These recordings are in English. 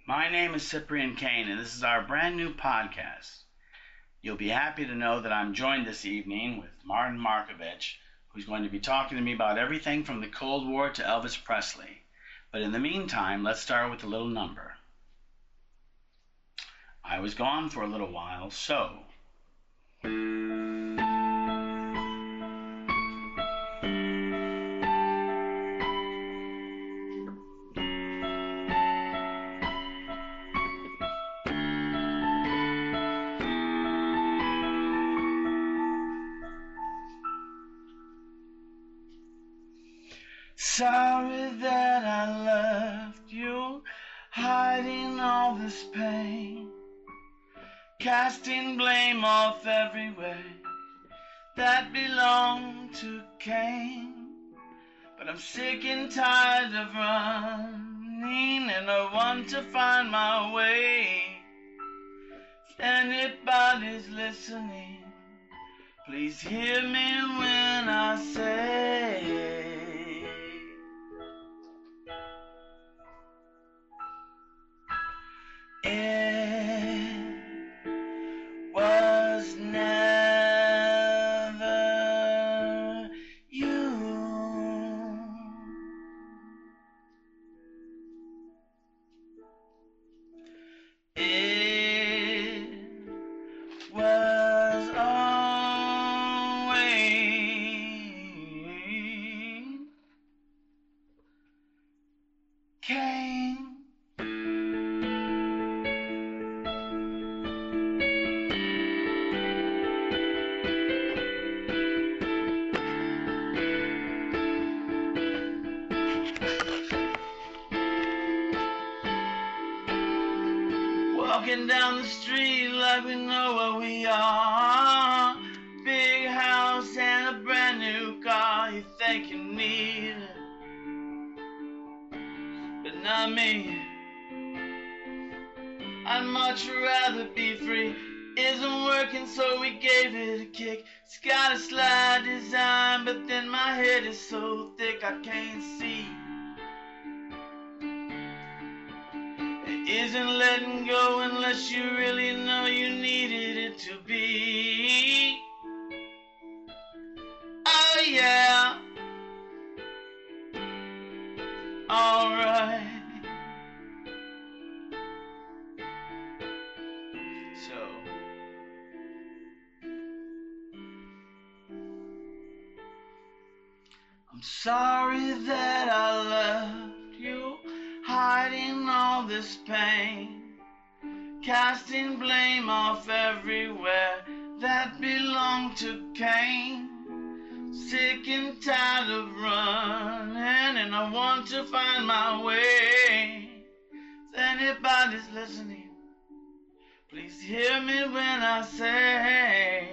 My name is Cyprian Kane, and this is our brand new podcast. You'll be happy to know that I'm joined this evening with Martin Markovich, who's going to be talking to me about everything from the Cold War to Elvis Presley. But in the meantime, let's start with a little number. I was gone for a little while, so... Sorry that I left you, hiding all this pain, casting blame off everywhere that belonged to Kane. But I'm sick and tired of running, and I want to find my way. If anybody's listening, please hear me when I say it was never you. It was always Kane. Walking down the street like we know where we are. Big house and a brand new car. You think you need it, but not me. I'd much rather be free. Isn't working, so we gave it a kick. It's got a slide design, but then my head is so thick I can't see. Isn't letting go unless you really know you needed it to be. Oh yeah, alright. So I'm sorry that I left you, hiding all this pain, casting blame off everywhere that belonged to Kane. Sick and tired of running, and I want to find my way. If anybody's listening, please hear me when I say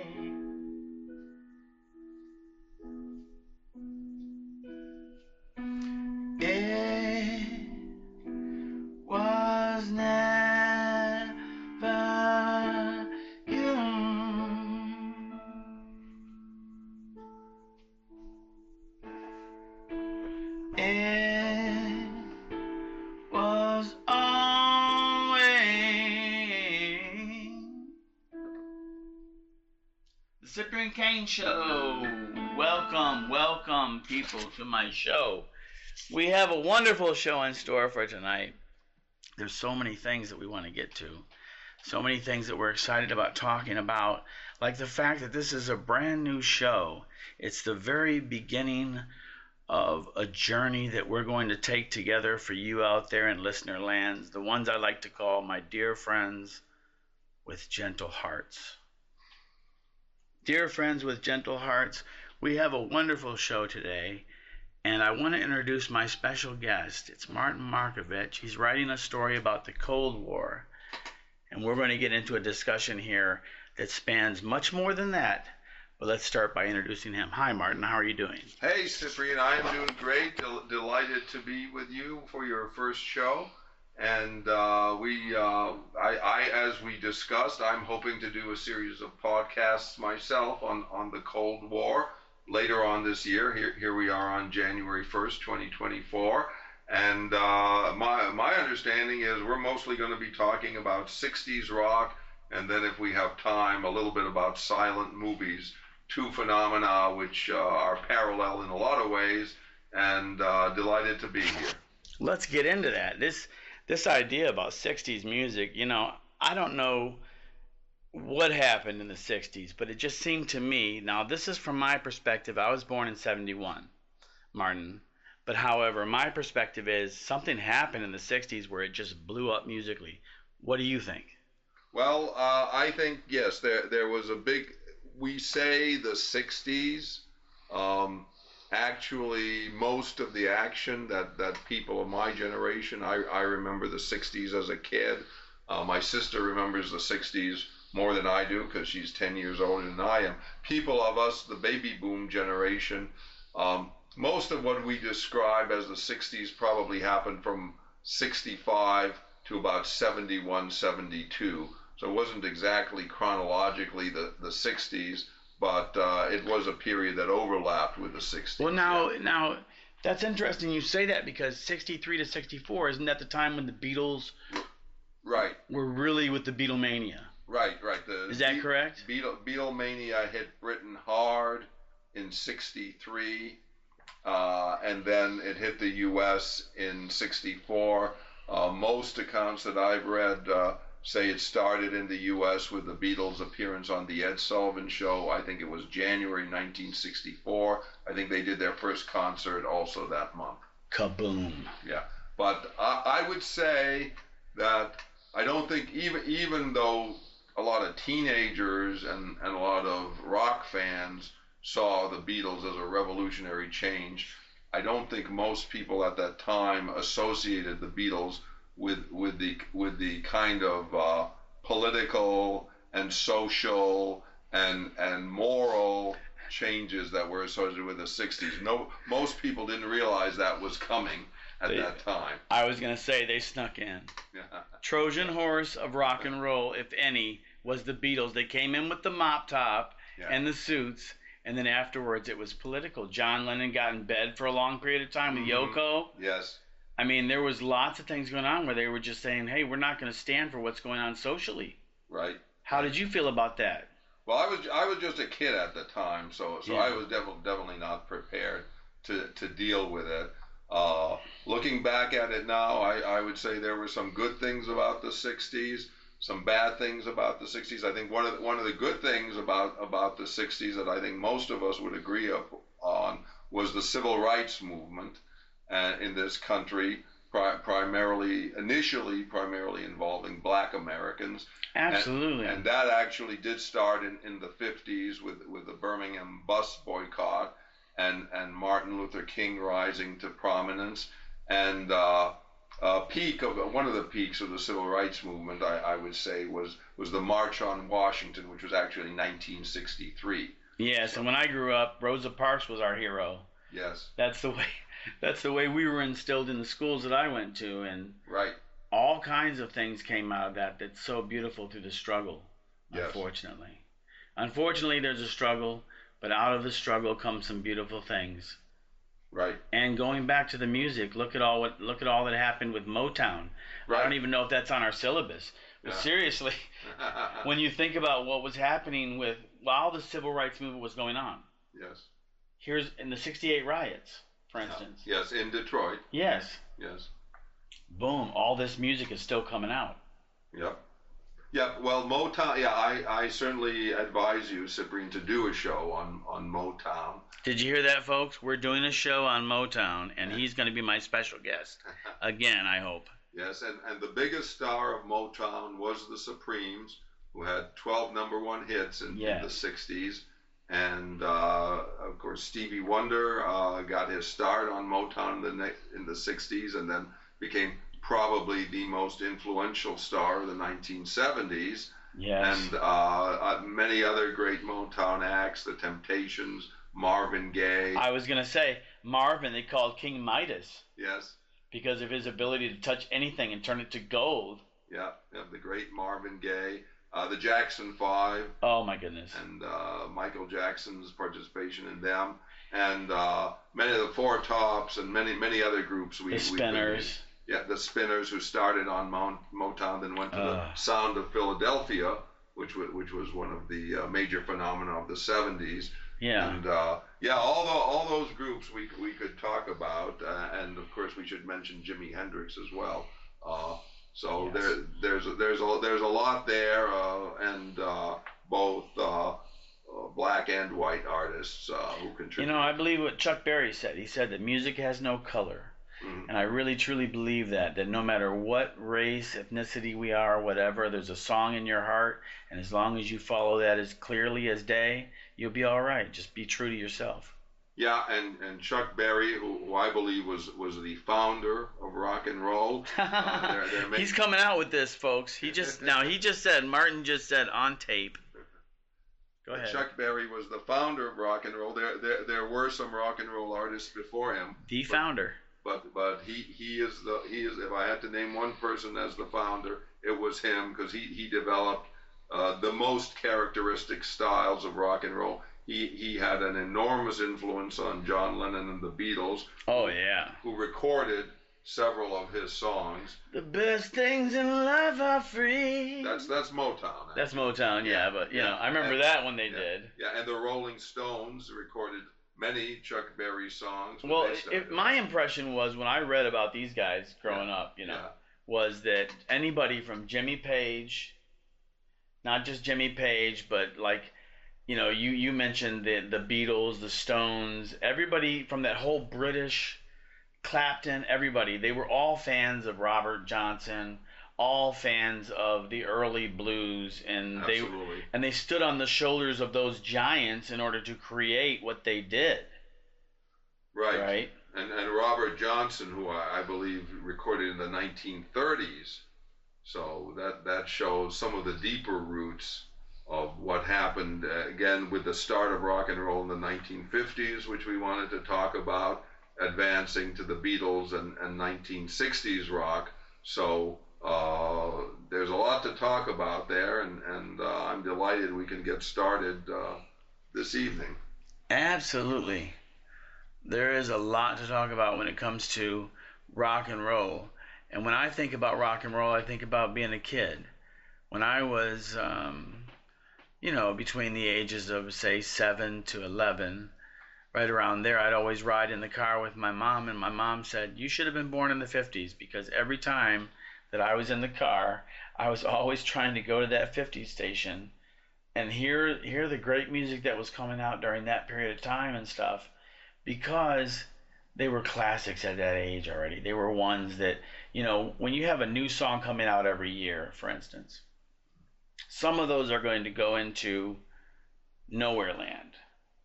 it was never you. It was always the Cyprian Kane Show. Welcome, people, to my show. We have a wonderful show in store for tonight. There's so many things that we want to get to. So many things that we're excited about talking about. Like the fact that this is a brand new show. It's the very beginning of a journey that we're going to take together for you out there in listener lands. The ones I like to call my dear friends with gentle hearts. Dear friends with gentle hearts, we have a wonderful show today. And I want to introduce my special guest. It's Martin Markovich. He's writing a story about the Cold War. And we're going to get into a discussion here that spans much more than that. But let's start by introducing him. Hi, Martin. How are you doing? Hey, Cyprian. I am doing great. Delighted to be with you for your first show. And as we discussed, I'm hoping to do a series of podcasts myself on the Cold War later on this year. Here we are on January 1st, 2024. And my understanding is we're mostly going to be talking about 60s rock, and then if we have time, a little bit about silent movies, two phenomena which are parallel in a lot of ways, and delighted to be here. Let's get into that. This idea about 60s music, I don't know what happened in the 60s, but it just seemed to me, now this is from my perspective, I was born in 71, Martin, but however, my perspective is something happened in the 60s where it just blew up musically. What do you think? Well, I think, yes, there was a big, we say the 60s, actually most of the action that people of my generation, I remember the 60s as a kid. My sister remembers the 60s more than I do because she's 10 years older than I am. People of us, the baby boom generation, most of what we describe as the 60s probably happened from 65 to about 71, 72. So it wasn't exactly chronologically the 60s, but it was a period that overlapped with the 60s. Well, now that's interesting you say that, because 63 to 64, isn't that the time when the Beatles were really with the Beatlemania? Right. Is that correct? Beatlemania hit Britain hard in 63, and then it hit the U.S. in 64. Most accounts that I've read say it started in the U.S. with the Beatles' appearance on the Ed Sullivan Show. I think it was January 1964. I think they did their first concert also that month. Kaboom. Yeah, but I would say that I don't think, even though a lot of teenagers and a lot of rock fans saw the Beatles as a revolutionary change, I don't think most people at that time associated the Beatles with the kind of political and social and moral changes that were associated with the 60s. No, most people didn't realize that was coming at that time. I was going to say they snuck in. Trojan horse of rock and roll, if any, was the Beatles. They came in with the mop top and the suits, and then afterwards it was political. John Lennon got in bed for a long period of time with Yoko. Yes. I mean, there was lots of things going on where they were just saying, hey, we're not going to stand for what's going on socially. Right. How did you feel about that? Well, I was just a kid at the time, so I was definitely not prepared to deal with it. Looking back at it now, I would say there were some good things about the 60s, some bad things about the 60s. I think one of the good things about the 60s that I think most of us would agree on was the civil rights movement in this country, initially primarily involving Black Americans. Absolutely. And that actually did start in the 50s with the Birmingham bus boycott and Martin Luther King rising to prominence. And one of the peaks of the civil rights movement, I would say, was the March on Washington, which was actually 1963. Yes, and when I grew up, Rosa Parks was our hero. Yes. That's the way we were instilled in the schools that I went to, and all kinds of things came out of that's so beautiful through the struggle. Yes. Unfortunately, there's a struggle, but out of the struggle comes some beautiful things. Right. And going back to the music, look at all that happened with Motown. Right. I don't even know if that's on our syllabus. But seriously, when you think about what was happening while the civil rights movement was going on. Yes. Here's in the 68 riots, for instance. Yes, in Detroit. Yes. Yes. Boom, all this music is still coming out. Yep. Yeah, well, Motown, I certainly advise you, Cyprian, to do a show on Motown. Did you hear that, folks? We're doing a show on Motown, and he's going to be my special guest. Again, I hope. Yes, and the biggest star of Motown was the Supremes, who had 12 #1 hits in the 60s. And, of course, Stevie Wonder got his start on Motown in the 60s and then became probably the most influential star of the 1970s. Yes. And many other great Motown acts, The Temptations, Marvin Gaye. I was going to say, Marvin, they called King Midas. Yes. Because of his ability to touch anything and turn it to gold. Yeah, the great Marvin Gaye. The Jackson 5. Oh, my goodness. And Michael Jackson's participation in them. And many of the Four Tops and many other groups. The Spinners. Yeah, the Spinners, who started on Motown, then went to the sound of Philadelphia, which was one of the major phenomena of the '70s. Yeah. And yeah, all those groups we could talk about, and of course we should mention Jimi Hendrix as well. So Yes. there's a lot there, and both black and white artists who contribute. I believe what Chuck Berry said. He said that music has no color. Mhm. And I really truly believe that no matter what race, ethnicity we are, whatever, there's a song in your heart, and as long as you follow that as clearly as day, you'll be all right. Just be true to yourself. Yeah, and Chuck Berry, who I believe was the founder of rock and roll. He's coming out with this, folks. He just said, Martin just said on tape. Go ahead. Chuck Berry was the founder of rock and roll. There were some rock and roll artists before him. The founder. But he is if I had to name one person as the founder, it was him, because he developed the most characteristic styles of rock and roll. He had an enormous influence on John Lennon and the Beatles. Oh yeah. Who recorded several of his songs. The best things in life are free. That's Motown. Actually. That's Motown, yeah. But I remember that when they did. Yeah, and the Rolling Stones recorded many Chuck Berry songs. Well, my impression was, when I read about these guys growing up, was that anybody from Jimmy Page, not just Jimmy Page, but like, you mentioned the Beatles, the Stones, everybody from that whole British, Clapton, everybody, they were all fans of Robert Johnson, all fans of the early blues, and they stood on the shoulders of those giants in order to create what they did. Right. And Robert Johnson, who I believe recorded in the 1930s, so that shows some of the deeper roots of what happened again with the start of rock and roll in the 1950s, which we wanted to talk about, advancing to the Beatles and 1960s rock. So there's a lot to talk about there, and I'm delighted we can get started this evening. Absolutely. There is a lot to talk about when it comes to rock and roll. And when I think about rock and roll, I think about being a kid. When I was, between the ages of, say, 7 to 11, right around there, I'd always ride in the car with my mom, and my mom said, you should have been born in the 50s, because every time that I was in the car, I was always trying to go to that 50s station and hear the great music that was coming out during that period of time and stuff, because they were classics at that age already. They were ones that, when you have a new song coming out every year, for instance, some of those are going to go into nowhere land.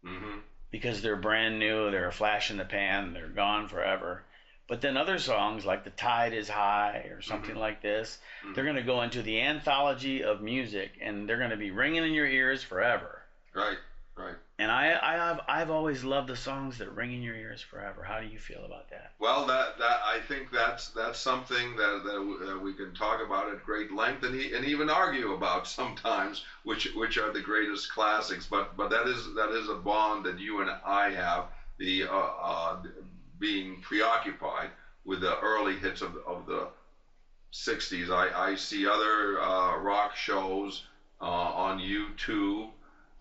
Mm-hmm. Because they're brand new, they're a flash in the pan, they're gone forever. But then other songs like The Tide is High or something like this, they're going to go into the anthology of music, and they're going to be ringing in your ears forever. Right. And I've always loved the songs that ring in your ears forever. How do you feel about that? Well, that I think that's something that we can talk about at great length and even argue about sometimes, which are the greatest classics. But that is a bond that you and I have, the being preoccupied with the early hits of the 60s. I see other rock shows on YouTube.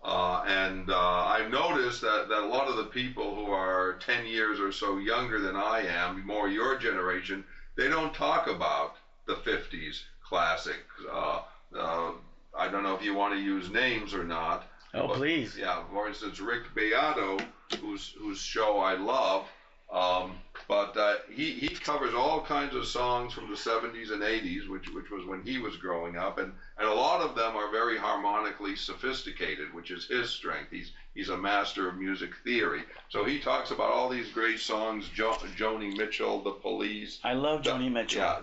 And I've noticed that a lot of the people who are 10 years or so younger than I am, more your generation, they don't talk about the 50s classics. I don't know if you want to use names or not. Oh, but, please. Yeah, for instance, Rick Beato, whose show I love, but he covers all kinds of songs from the 70s and 80s, which was when he was growing up, and a lot of them are very harmonically sophisticated, which is his strength. He's a master of music theory. So he talks about all these great songs, Joni Mitchell, The Police. I love Joni Mitchell. Yeah,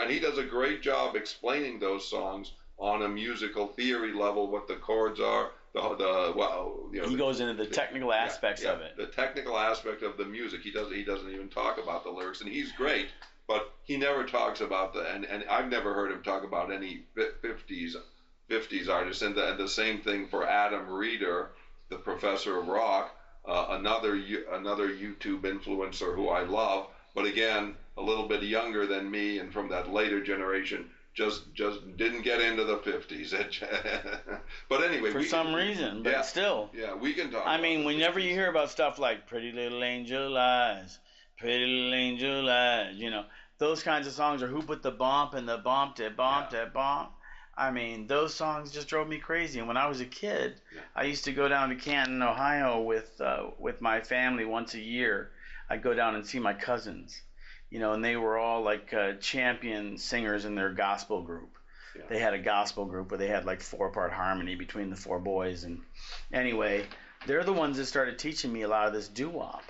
and he does a great job explaining those songs on a musical theory level, what the chords are. He goes into the technical aspects of it. The technical aspect of the music. He doesn't even talk about the lyrics, and he's great, but he never talks about and I've never heard him talk about any 50s artists. And the same thing for Adam Reeder, the professor of rock, another YouTube influencer who I love. but again, a little bit younger than me and from that later generation, just didn't get into the 50s. But anyway, For some reason, but still. Yeah, we can talk. I mean, whenever you hear about stuff like Pretty Little Angel Eyes, Pretty Little Angel Eyes, you know, those kinds of songs, or Who Put the Bump and the Bump that Bump that Bump. I mean, those songs just drove me crazy. And when I was a kid, I used to go down to Canton, Ohio with my family once a year. I'd go down and see my cousins, you know, and they were all like champion singers in their gospel group. Yeah. They had a gospel group where they had like 4-part harmony between the 4 boys. And anyway, they're the ones that started teaching me a lot of this doo-wop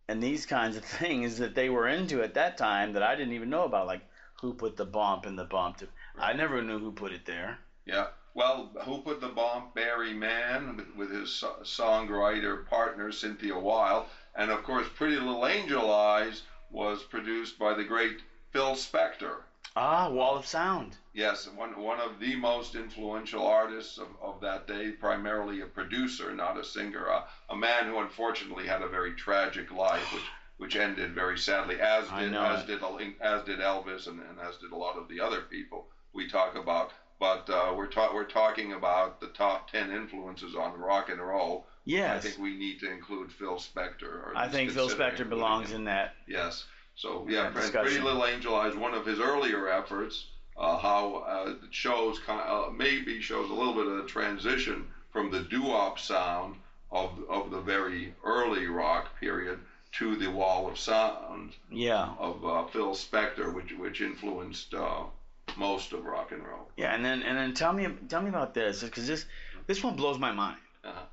and these kinds of things that they were into at that time that I didn't even know about, like Who Put the Bump in the Bump. I never knew who put it there. Yeah. Well, Who Put the Bump? Barry Mann with his songwriter partner Cynthia Weil. And of course, Pretty Little Angel Eyes was produced by the great Phil Spector. Ah, Wall of Sound. Yes, one of the most influential artists of that day, primarily a producer, not a singer. A man who unfortunately had a very tragic life, which ended very sadly, as did Elvis and as did a lot of the other people we talk about. But we're talking about the top 10 influences on rock and roll. Yes. I think we need to include Phil Spector. I think Phil Spector belongs in that. Yes. So yeah, Pretty Little Angel Eyes, one of his earlier efforts. How it shows maybe shows a little bit of the transition from the doo-wop sound of the very early rock period to the Wall of Sound. Yeah. Of Phil Spector, which influenced most of rock and roll. Yeah, and then tell me about this, because this one blows my mind. Uh-huh.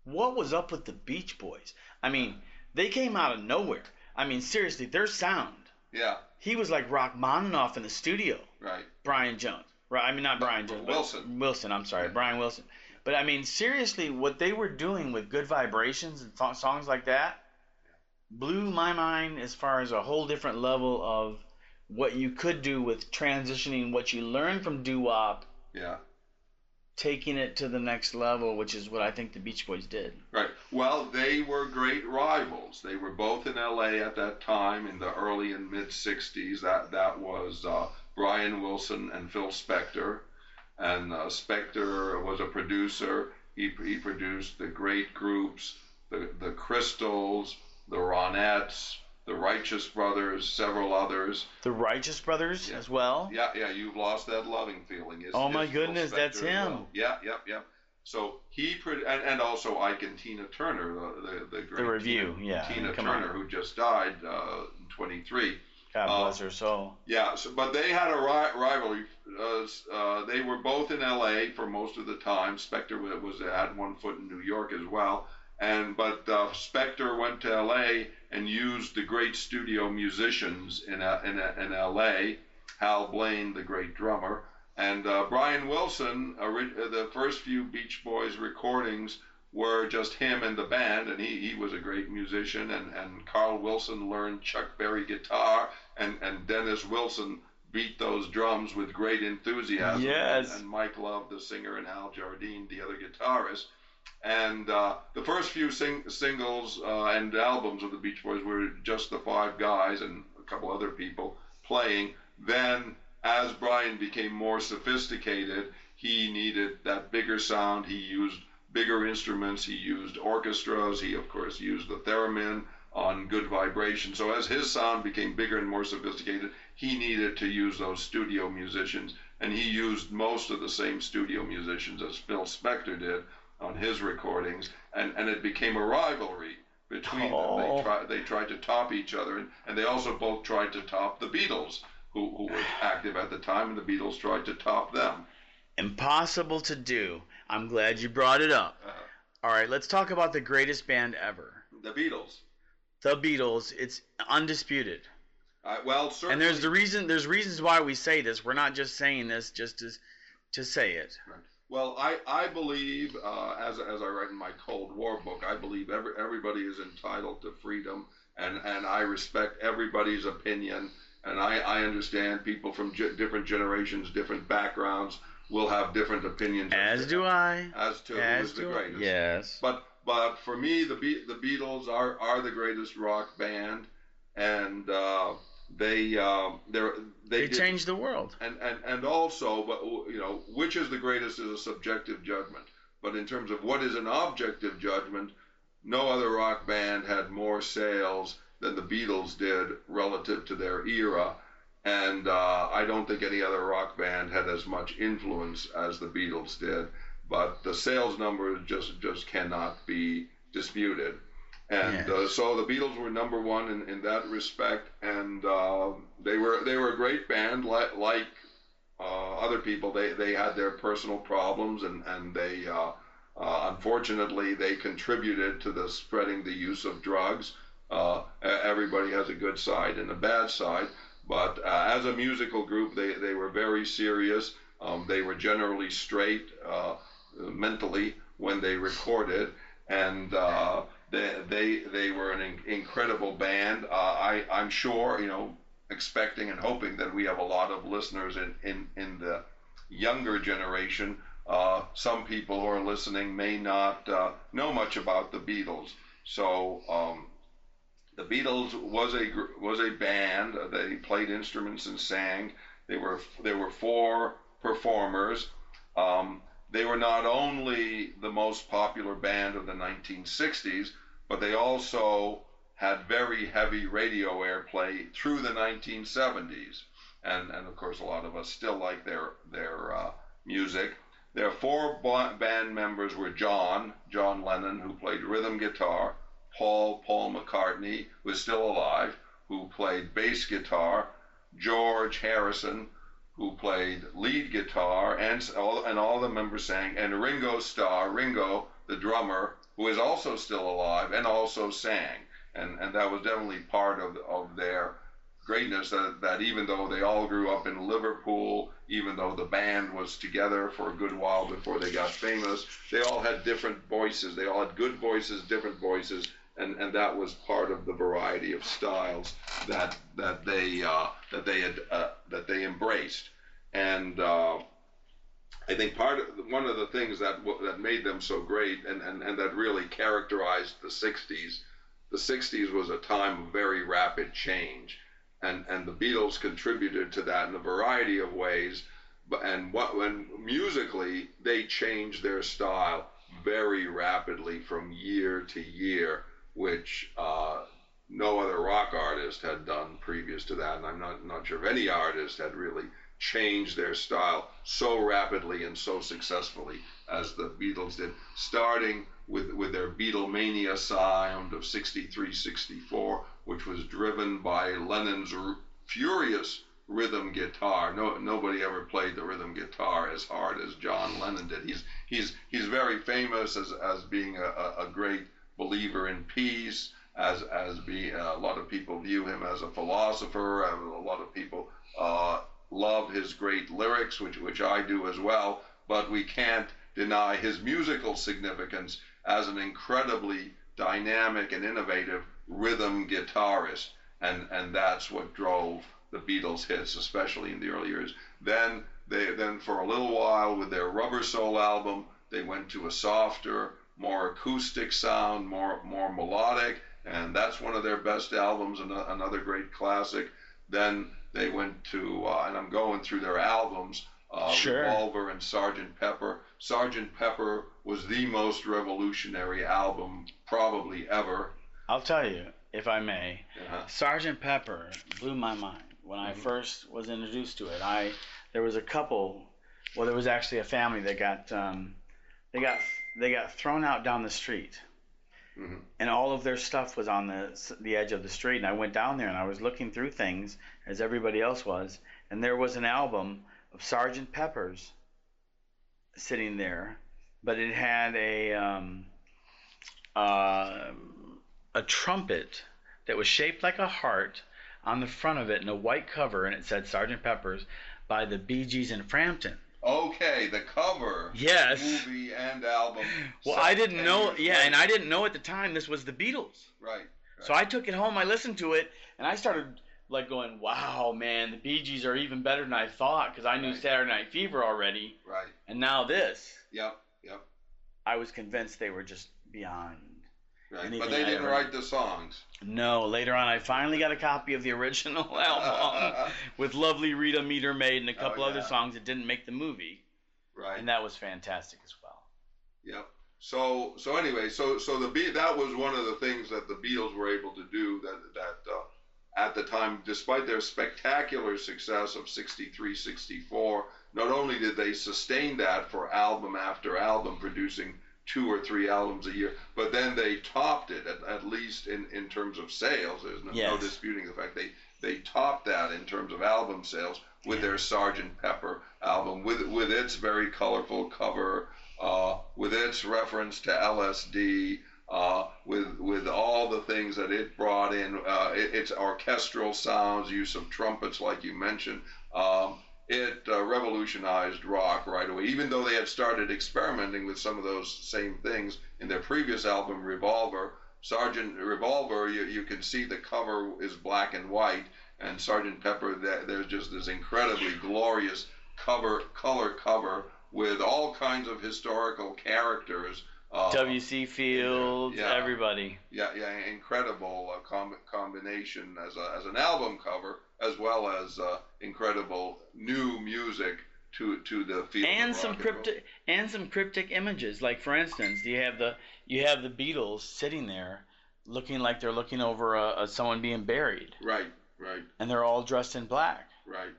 What was up with the Beach Boys? I mean, they came out of nowhere. I mean, seriously, their sound. Yeah. He was like Rachmaninoff in the studio. Right. Brian Jones. Right. I mean, not Brian Jones. Wilson. Wilson. I'm sorry, Brian Wilson. But I mean, seriously, what they were doing with Good Vibrations and songs like that blew my mind as far as a whole different level of what you could do with transitioning what you learned from doo-wop. Yeah. Taking it to the next level, which is what I think the Beach Boys did. Right. Well, they were great rivals. They were both in L.A. at that time in the early and mid '60s. That was Brian Wilson and Phil Spector, and Spector was a producer. He produced the great groups, the Crystals, the Ronettes, the Righteous Brothers, several others. The Righteous Brothers as well? Yeah, You've Lost That Loving Feeling. Oh my goodness, that's him. Well. Yeah. So he and also Ike and Tina Turner, the great Review, Tina Turner, who just died in 23. God bless her soul. Yeah, but they had a rivalry. They were both in L.A. for most of the time. Spector had one foot in New York as well. But Spector went to L.A. and used the great studio musicians in L.A. Hal Blaine, the great drummer, and Brian Wilson. The first few Beach Boys recordings were just him and the band, and he was a great musician. And Carl Wilson learned Chuck Berry guitar, and Dennis Wilson beat those drums with great enthusiasm. Yes. And Mike Love, the singer, and Al Jardine, the other guitarist. And the first few singles and albums of the Beach Boys were just the 5 guys and a couple other people playing. Then, as Brian became more sophisticated, he needed that bigger sound. He used bigger instruments. He used orchestras. He, of course, used the theremin on Good Vibration. So as his sound became bigger and more sophisticated, he needed to use those studio musicians. And he used most of the same studio musicians as Phil Spector did on his recordings, and it became a rivalry between them. They tried to top each other, and they also both tried to top the Beatles, who were active at the time, and the Beatles tried to top them. Impossible to do. I'm glad you brought it up. All right, let's talk about the greatest band ever. The Beatles. The Beatles. It's undisputed. Well, certainly. And there's reasons why we say this. We're not just saying this just to say it. Right. Well, I believe, as I write in my Cold War book, I believe everybody is entitled to freedom, and I respect everybody's opinion, and I understand people from different generations, different backgrounds will have different opinions. As do I. As to who is the greatest. Yes. But for me, the Beatles are the greatest rock band. and they They did, changed the world. and also, but which is the greatest is a subjective judgment. But in terms of what is an objective judgment, no other rock band had more sales than the Beatles did relative to their era, and I don't think any other rock band had as much influence as the Beatles did. But the sales numbers just cannot be disputed. And Yes. so the Beatles were number one in that respect, and they were a great band. Like other people, they had their personal problems, and they unfortunately they contributed to the spreading the use of drugs. Everybody has a good side and a bad side, but as a musical group, they were very serious. They were generally straight mentally when they recorded, and they were an incredible band. I'm sure, expecting and hoping that we have a lot of listeners in the younger generation. Some people who are listening may not know much about the Beatles. So the Beatles was a band. They played instruments and sang. There were four performers. They were not only the most popular band of the 1960s, but they also had very heavy radio airplay through the 1970s. And of course, a lot of us still like their music. Their four band members were John Lennon, who played rhythm guitar, Paul McCartney, who is still alive, who played bass guitar, George Harrison, who played lead guitar, and all the members sang, and Ringo Starr, the drummer, who is also still alive and also sang. And that was definitely part of their greatness, that even though they all grew up in Liverpool, even though the band was together for a good while before they got famous, they all had different voices. They all had good voices, different voices, and that was part of the variety of styles that they embraced. And I think one of the things that made them so great, and that really characterized the 60s. The 60s was a time of very rapid change, and the Beatles contributed to that in a variety of ways. When musically they changed their style very rapidly from year to year, which no other rock artist had done previous to that, and I'm not sure if any artist had really changed their style so rapidly and so successfully as the Beatles did, starting with their Beatlemania sound of 63, 64, which was driven by Lennon's furious rhythm guitar. Nobody ever played the rhythm guitar as hard as John Lennon did. He's very famous as being a great believer in peace, as being, a lot of people view him as a philosopher. A lot of people love his great lyrics, which I do as well, but we can't deny his musical significance as an incredibly dynamic and innovative rhythm guitarist, and that's what drove the Beatles' hits, especially in the early years. Then for a little while with their Rubber Soul album, they went to a softer, more acoustic sound, more melodic, and that's one of their best albums, and another great classic. Then they went to, and I'm going through their albums, Sure. Revolver and Sgt. Pepper. Sgt. Pepper was the most revolutionary album probably ever. I'll tell you, if I may, Uh-huh. Sgt. Pepper blew my mind when I first was introduced to it. There was a couple. Well, there was actually a family that got they got thrown out down the street, Mm-hmm. and all of their stuff was on the edge of the street. And I went down there and I was looking through things as everybody else was, and there was an album of Sgt. Pepper's sitting there, but it had a trumpet that was shaped like a heart on the front of it in a white cover, and it said Sgt. Pepper's by the Bee Gees and Frampton. Okay, the cover, Yes. movie and album. Well, I didn't 10 know. years Yeah, later. and I didn't know at the time this was the Beatles. Right. So I took it home, I listened to it, and I started like going, wow, man, the Bee Gees are even better than I thought, because I knew Right. Saturday Night Fever already, Right. and now this. Yep. I was convinced they were just beyond. Right. anything But they I didn't ever write the songs. No, later on I finally got a copy of the original album with Lovely Rita Meter Maid and a couple other songs that didn't make the movie. Right. And that was fantastic as well. Yep. So anyway, that was one of the things that the Beatles were able to do that at the time, despite their spectacular success of 63, 64, not only did they sustain that for album after album, producing 2 or 3 albums a year, but then they topped it, at least in terms of sales. There's no disputing the fact they topped that in terms of album sales with their Sgt. Pepper album, with its very colorful cover, with its reference to LSD, with all the things that it brought in, its orchestral sounds, use of trumpets, like you mentioned. It revolutionized rock right away, even though they had started experimenting with some of those same things in their previous album, Revolver. Sgt. Revolver, you can see the cover is black and white, and Sgt. Pepper, there's just this incredibly glorious color cover with all kinds of historical characters. W.C. Fields, everybody. Yeah, incredible combination as an album cover, as well as incredible new music to the field. And some cryptic images. Like, for instance, you have the Beatles sitting there, looking like they're looking over someone being buried. Right. And they're all dressed in black. Right.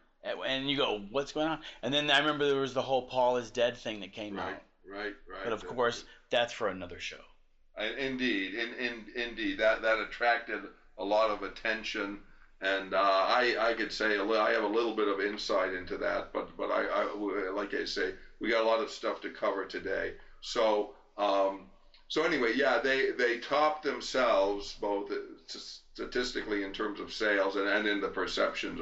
And you go, what's going on? And then I remember there was the whole Paul is Dead thing that came out. Right. But of course, that's for another show. Indeed, that attracted a lot of attention, and I could say I have a little bit of insight into that, but I like I say, we got a lot of stuff to cover today. So anyway, they topped themselves both statistically in terms of sales and in the perceptions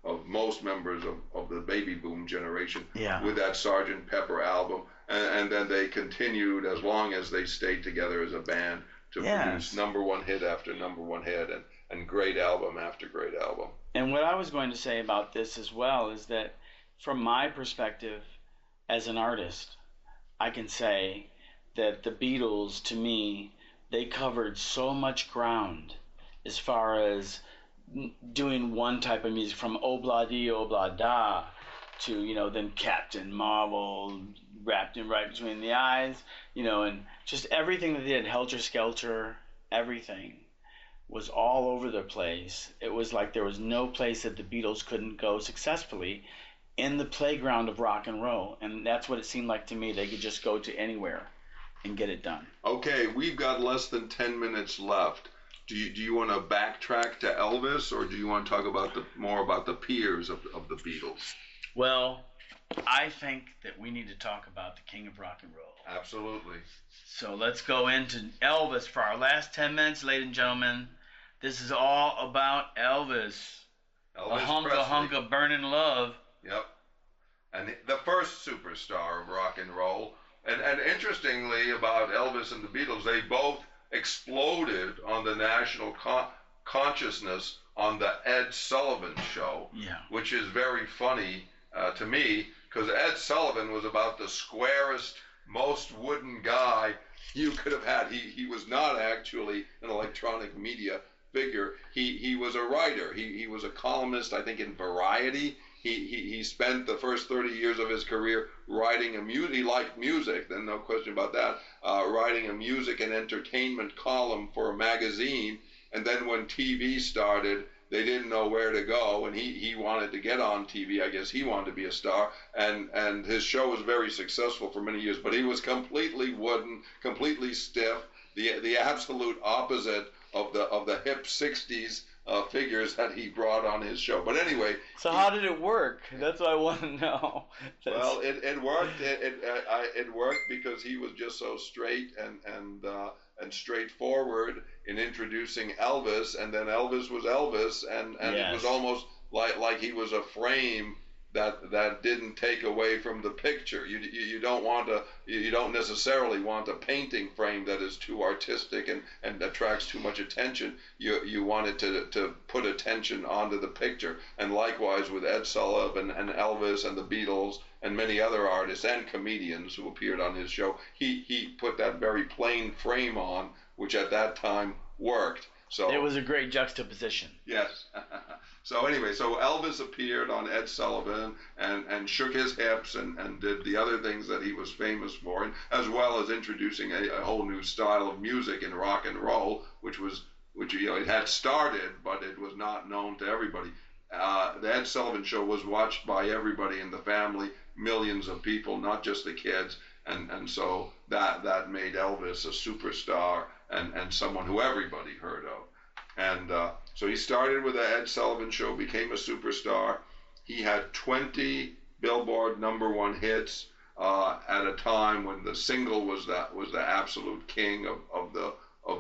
of most members of the baby boom generation with that Sgt. Pepper album. And then they continued as long as they stayed together as a band to produce number one hit after number one hit and great album after great album. And what I was going to say about this as well is that from my perspective as an artist, I can say that the Beatles, to me, they covered so much ground as far as doing one type of music, from Obla-Dee, Obla-Da to, then Captain Marvel, wrapped in right between the eyes, and just everything that they did, Helter Skelter, everything was all over the place. It was like there was no place that the Beatles couldn't go successfully in the playground of rock and roll, and that's what it seemed like to me. They could just go to anywhere and get it done. Okay, we've got less than 10 minutes left. Do you want to backtrack to Elvis, or do you want to talk more about the peers of the Beatles? Well, I think that we need to talk about the king of rock and roll. Absolutely. So let's go into Elvis for our last 10 minutes, ladies and gentlemen. This is all about Elvis. A hunk of burning love. Yep. And the first superstar of rock and roll. And interestingly about Elvis and the Beatles, they both exploded on the national consciousness on the Ed Sullivan Show, which is very funny to me, because Ed Sullivan was about the squarest, most wooden guy you could have had. He was not actually an electronic media figure. He was a writer. He was a columnist, I think, in Variety. He spent the first 30 years of his career writing he liked music, then no question about that, writing a music and entertainment column for a magazine. And then when TV started, they didn't know where to go, and he wanted to get on TV. I guess he wanted to be a star, and his show was very successful for many years, but he was completely wooden, completely stiff, the absolute opposite of the hip 60s figures that he brought on his show. But anyway. So how did it work? That's what I want to know. Well, it worked. It worked because he was just so straight and straightforward in introducing Elvis, and then Elvis was Elvis, and it was almost like he was a frame that didn't take away from the picture. You don't necessarily want a painting frame that is too artistic and attracts too much attention. You want it to put attention onto the picture. And likewise with Ed Sullivan and Elvis and the Beatles and many other artists and comedians who appeared on his show, he put that very plain frame on, which at that time worked. So it was a great juxtaposition. Yes. So anyway, so Elvis appeared on Ed Sullivan and shook his hips and did the other things that he was famous for, and as well as introducing a whole new style of music in rock and roll, which it had started, but it was not known to everybody. The Ed Sullivan Show was watched by everybody in the family, millions of people, not just the kids, and so that made Elvis a superstar and someone who everybody heard of. And so he started with the Ed Sullivan Show, became a superstar. He had 20 Billboard #1 hits at a time when the single was the absolute king of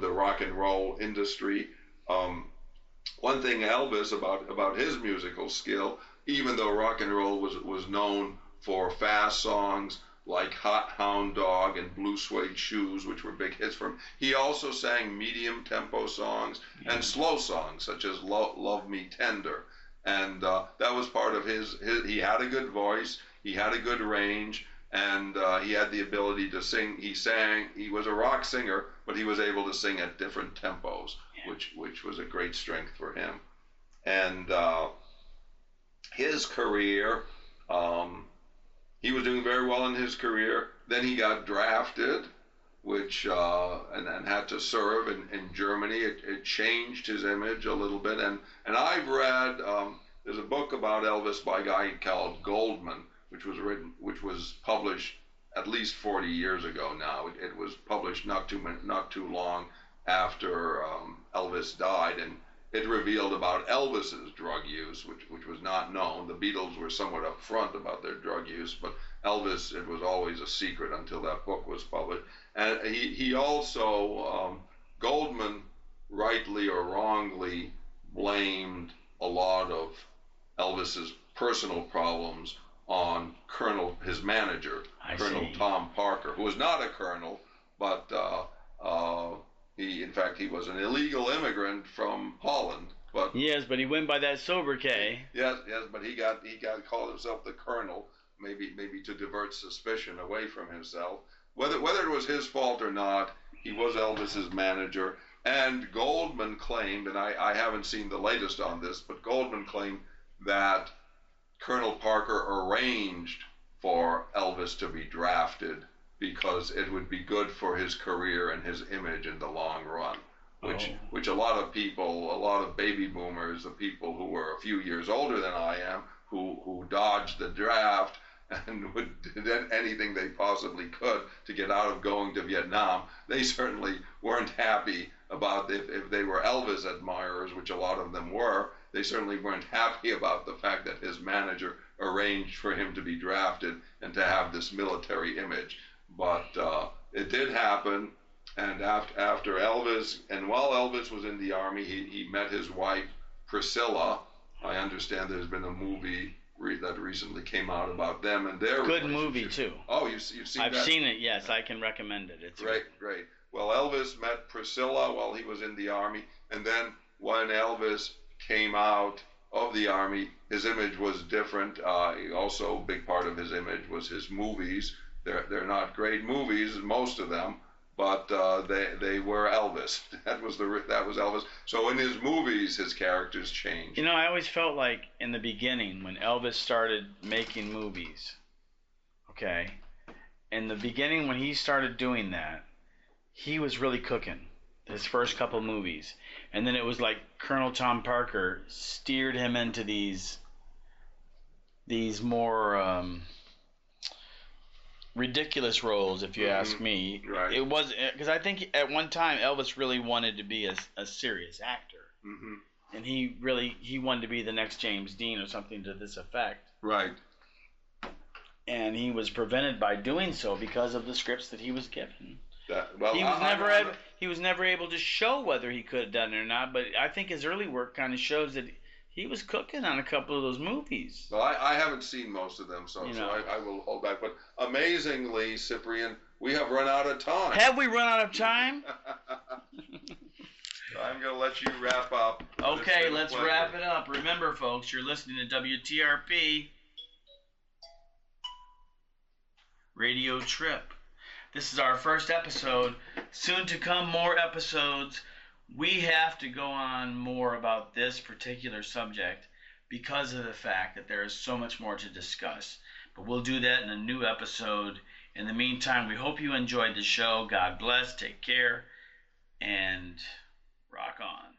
the rock and roll industry. One thing Elvis about his musical skill, even though rock and roll was known for fast songs like Hot Hound Dog and Blue Suede Shoes, which were big hits for him, he also sang medium tempo songs and slow songs such as Love Me Tender. And that was part of his, he had a good voice, he had a good range, and he had the ability to sing. He was a rock singer, but he was able to sing at different tempos, which was a great strength for him. And his career, he was doing very well in his career. Then he got drafted, which and had to serve in Germany. It changed his image a little bit. And I've read there's a book about Elvis by a guy called Goldman, which was published at least 40 years ago now. It was published not too long after Elvis died, and it revealed about Elvis's drug use, which was not known. The Beatles were somewhat upfront about their drug use, but Elvis, it was always a secret until that book was published. And he also, Goldman, rightly or wrongly, blamed a lot of Elvis's personal problems on his manager, Colonel Tom Parker, who was not a colonel, but in fact, he was an illegal immigrant from Holland. But yes, but he went by that sobriquet. Yes, but he called himself the Colonel, maybe to divert suspicion away from himself. Whether it was his fault or not, he was Elvis's manager. And Goldman claimed, and I haven't seen the latest on this, but Goldman claimed that Colonel Parker arranged for Elvis to be drafted because it would be good for his career and his image in the long run, which a lot of people, a lot of baby boomers, the people who were a few years older than I am, who dodged the draft and did anything they possibly could to get out of going to Vietnam, they certainly weren't happy about if they were Elvis admirers, which a lot of them were. They certainly weren't happy about the fact that his manager arranged for him to be drafted and to have this military image. But it did happen, and after Elvis, and while Elvis was in the Army, he met his wife, Priscilla. I understand there's been a movie that recently came out about them and their good movie too. Oh, you've seen that? I've seen it, yes. I can recommend it. It's great. Well, Elvis met Priscilla while he was in the Army, and then when Elvis came out of the Army, his image was different. Also, a big part of his image was his movies. They're not great movies, most of them, but they were Elvis. That was Elvis. So in his movies, his characters changed. You know, I always felt like in the beginning when Elvis started making movies, okay, in the beginning when he started doing that, he was really cooking his first couple movies, and then it was like Colonel Tom Parker steered him into these more ridiculous roles, if you ask me. Right. It was because I think at one time Elvis really wanted to be a serious actor, and he wanted to be the next James Dean or something to this effect. Right. And he was prevented by doing so because of the scripts that he was given. He was never able to show whether he could have done it or not. But I think his early work kind of shows that He was cooking on a couple of those movies. Well, I haven't seen most of them, so I will hold back. But amazingly, Cyprian, we have run out of time. Have we run out of time? I'm going to let you wrap up. Okay, let's wrap it up. Remember, folks, you're listening to WTRP Radio Trip. This is our first episode. Soon to come, more episodes. We have to go on more about this particular subject because of the fact that there is so much more to discuss. But we'll do that in a new episode. In the meantime, we hope you enjoyed the show. God bless. Take care. And rock on.